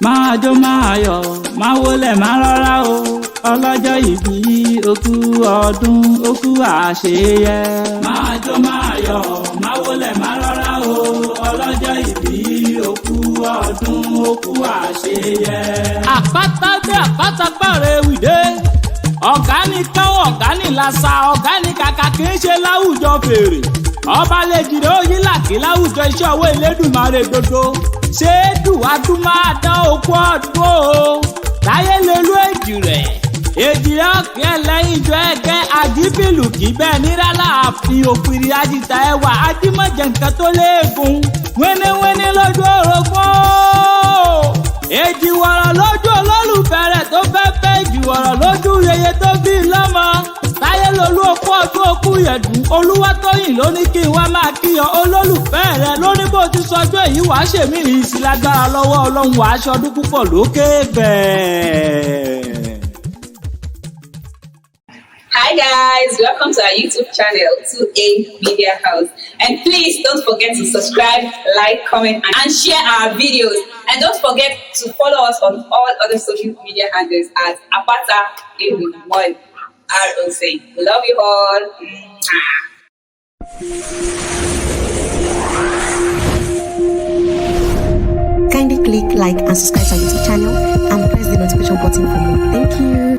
máa jó máa yọ̀ máa wólẹ̀ máa rọra o ọlọ́jọ́ ìbí okú ọdún okú àṣeyẹ. máa jó máa yọ̀ máa wólẹ̀ máa rọra o ọlọ́jọ́ ìbí okú ọdún okú àṣeyẹ. àpáta dé àpáta gbàre wìdé ọ̀gá ní káwọn ọ̀gá ní làṣà ọ̀gá ní kàkà kì í ṣe láwùjọ fèrè ọba lè jìnnà òyìn làkì láwùjọ iṣẹ́ ọwọ́ Elédùmarè dodo ṣé dùwádùn máa dán okú ọdún o Táyélolú Èjìrè Èjìrè ọ̀kẹ́ ẹlẹ́yin ìjọ ẹ̀gẹ́ àdìbìlù kì í bẹ́ẹ̀ nírà láàfin òpìrì àjìtà ẹwà àdìmọ̀jẹ̀ nǹkan tó léegun wíníwíní lójú orogún èjìwọ̀rọ̀ lójú olólùfẹ́ rẹ̀ tó fẹ́ fẹ́ èjìwọ̀rọ̀ lójú yeye tó bí lọ́mọ Táyélolú okú ọdún okú yẹ̀dùn Olúwatóyìn ló ní kí n wá máa kíyàn olólùfẹ́ rẹ̀ lórí bó ti sọjọ́ èyí wàá ṣèmí ìsì lágbára lọ́wọ́ Ọlọ́run wàá ṣọdún púpọ̀ lókè bẹ́ẹ̀. Hi guys, welcome to our YouTube channel, 2A Media House. And please don't forget to subscribe, like, comment, and share our videos. And don't forget to follow us on all other social media handles at APATA EWI. ROC. We love you all. Kindly click like and subscribe to our YouTube channel and press the notification button for more. Thank you.